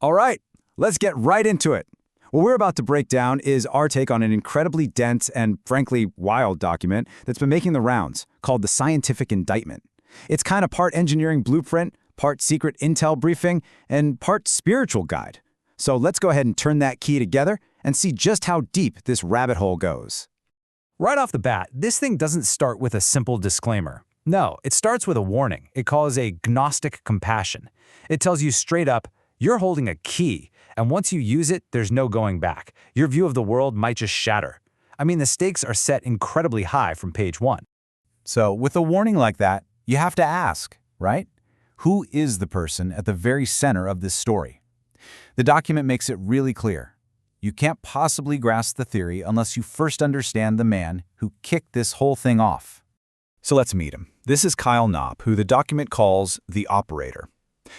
All right, let's get right into it. What we're about to break down is our take on an incredibly dense and, frankly, wild document that's been making the rounds, called the Scientific Indictment. It's kind of part engineering blueprint, part secret intel briefing, and part spiritual guide. So let's go ahead and turn that key together and see just how deep this rabbit hole goes. Right off the bat, this thing doesn't start with a simple disclaimer. No, it starts with a warning. It calls a Gnostic compassion. It tells you straight up, you're holding a key, and once you use it, there's no going back. Your view of the world might just shatter. I mean, the stakes are set incredibly high from page 1. So with a warning like that, you have to ask, right? Who is the person at the very center of this story? The document makes it really clear. You can't possibly grasp the theory unless you first understand the man who kicked this whole thing off. So let's meet him. This is Kyle Knopp, who the document calls the operator.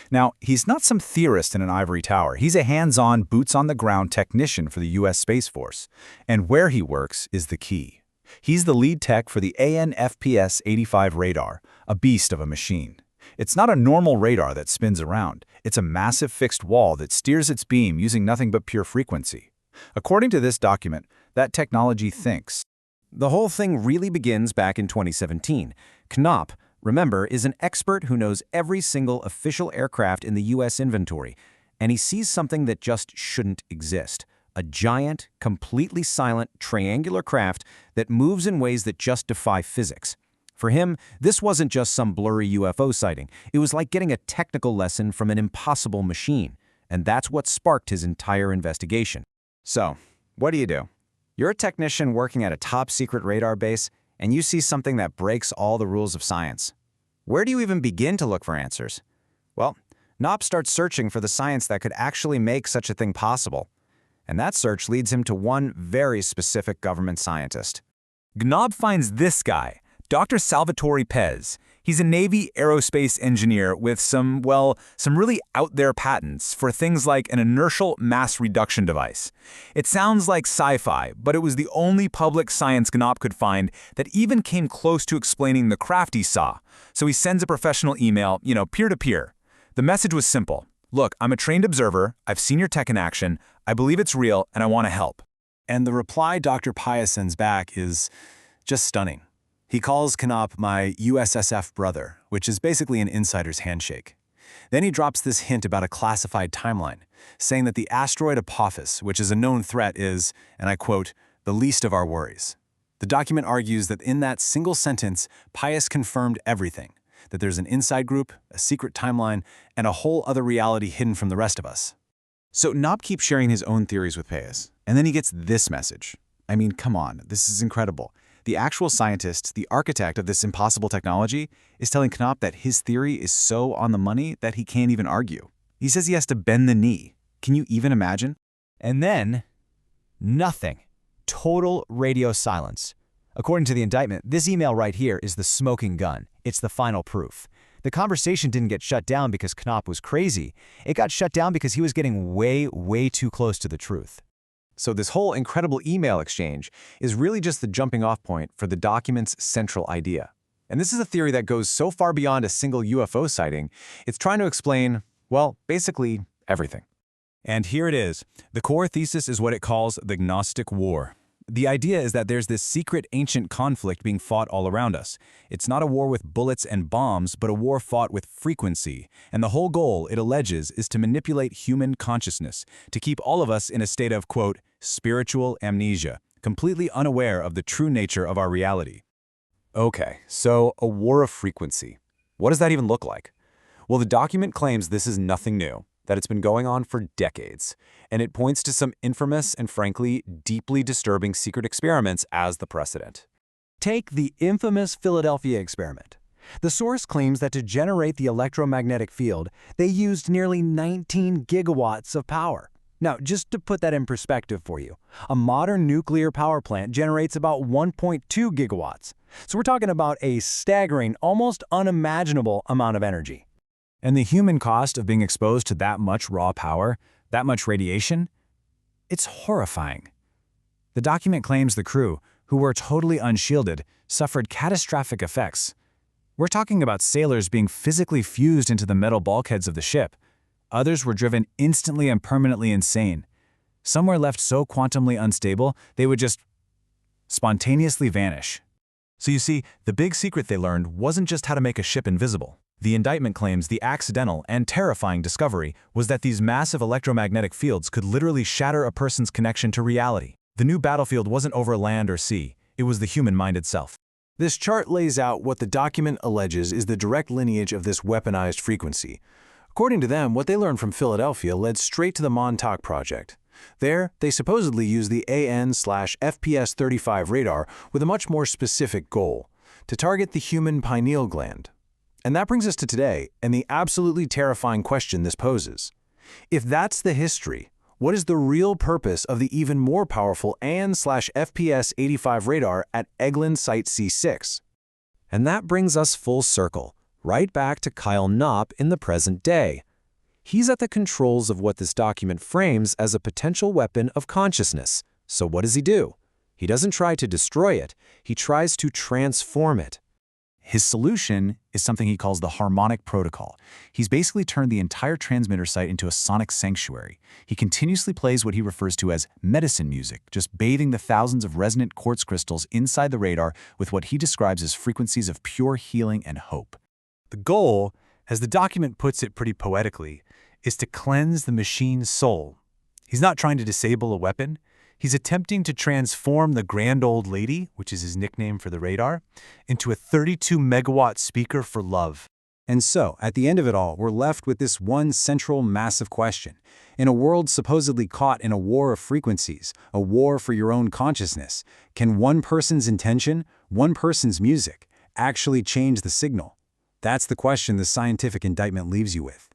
Now, he's not some theorist in an ivory tower. He's a hands-on, boots-on-the-ground technician for the U.S. Space Force. And where he works is the key. He's the lead tech for the FPS-85 radar, a beast of a machine. It's not a normal radar that spins around. It's a massive fixed wall that steers its beam using nothing but pure frequency. According to this document, that technology thinks. The whole thing really begins back in 2017. Knopp, remember, is an expert who knows every single official aircraft in the U.S. inventory, and he sees something that just shouldn't exist. A giant, completely silent, triangular craft that moves in ways that just defy physics. For him, this wasn't just some blurry UFO sighting. It was like getting a technical lesson from an impossible machine, and that's what sparked his entire investigation. So, what do? You're a technician working at a top-secret radar base, and you see something that breaks all the rules of science. Where do you even begin to look for answers? Well, Knopp starts searching for the science that could actually make such a thing possible. And that search leads him to one very specific government scientist. Knopp finds this guy, Dr. Salvatore Pais. He's a Navy aerospace engineer with some really out-there patents for things like an inertial mass reduction device. It sounds like sci-fi, but it was the only public science Knopp could find that even came close to explaining the craft he saw. So he sends a professional email, peer-to-peer. The message was simple. Look, I'm a trained observer, I've seen your tech in action, I believe it's real, and I want to help. And the reply Dr. Pais sends back is just stunning. He calls Knopp my USSF brother, which is basically an insider's handshake. Then he drops this hint about a classified timeline, saying that the asteroid Apophis, which is a known threat, is, and I quote, the least of our worries. The document argues that in that single sentence, Pais confirmed everything, that there's an inside group, a secret timeline, and a whole other reality hidden from the rest of us. So Knopp keeps sharing his own theories with Pais, and then he gets this message. I mean, come on, this is incredible. The actual scientist, the architect of this impossible technology, is telling Knopp that his theory is so on the money that he can't even argue. He says he has to bend the knee. Can you even imagine? And then, nothing. Total radio silence. According to the indictment, this email right here is the smoking gun. It's the final proof. The conversation didn't get shut down because Knopp was crazy. It got shut down because he was getting way too close to the truth. So this whole incredible email exchange is really just the jumping-off point for the document's central idea. And this is a theory that goes so far beyond a single UFO sighting, it's trying to explain, well, basically everything. And here it is. The core thesis is what it calls the Gnostic War. The idea is that there's this secret ancient conflict being fought all around us. It's not a war with bullets and bombs, but a war fought with frequency. And the whole goal, it alleges, is to manipulate human consciousness, to keep all of us in a state of, quote, spiritual amnesia, completely unaware of the true nature of our reality. Okay, so a war of frequency. What does that even look like? Well, the document claims this is nothing new, that it's been going on for decades, and it points to some infamous and frankly deeply disturbing secret experiments as the precedent. Take the infamous Philadelphia experiment. The source claims that to generate the electromagnetic field, they used nearly 19 gigawatts of power. Now, just to put that in perspective for you, a modern nuclear power plant generates about 1.2 gigawatts. So we're talking about a staggering, almost unimaginable amount of energy. And the human cost of being exposed to that much raw power, that much radiation, it's horrifying. The document claims the crew, who were totally unshielded, suffered catastrophic effects. We're talking about sailors being physically fused into the metal bulkheads of the ship. Others were driven instantly and permanently insane. Some were left so quantumly unstable, they would just spontaneously vanish. So you see, the big secret they learned wasn't just how to make a ship invisible. The indictment claims the accidental and terrifying discovery was that these massive electromagnetic fields could literally shatter a person's connection to reality. The new battlefield wasn't over land or sea, it was the human mind itself. This chart lays out what the document alleges is the direct lineage of this weaponized frequency. According to them, what they learned from Philadelphia led straight to the Montauk project. There, they supposedly used the AN/FPS-85 radar with a much more specific goal: to target the human pineal gland. And that brings us to today and the absolutely terrifying question this poses. If that's the history, what is the real purpose of the even more powerful AN/FPS-85 radar at Eglin Site C6? And that brings us full circle, right back to Kyle Knopp in the present day. He's at the controls of what this document frames as a potential weapon of consciousness. So what does he do? He doesn't try to destroy it, he tries to transform it. His solution is something he calls the Harmonic Protocol. He's basically turned the entire transmitter site into a sonic sanctuary. He continuously plays what he refers to as medicine music, just bathing the thousands of resonant quartz crystals inside the radar with what he describes as frequencies of pure healing and hope. The goal, as the document puts it pretty poetically, is to cleanse the machine's soul. He's not trying to disable a weapon. He's attempting to transform the Grand Old Lady, which is his nickname for the radar, into a 32-megawatt speaker for love. And so, at the end of it all, we're left with this one central massive question. In a world supposedly caught in a war of frequencies, a war for your own consciousness, can one person's intention, one person's music, actually change the signal? That's the question the scientific indictment leaves you with.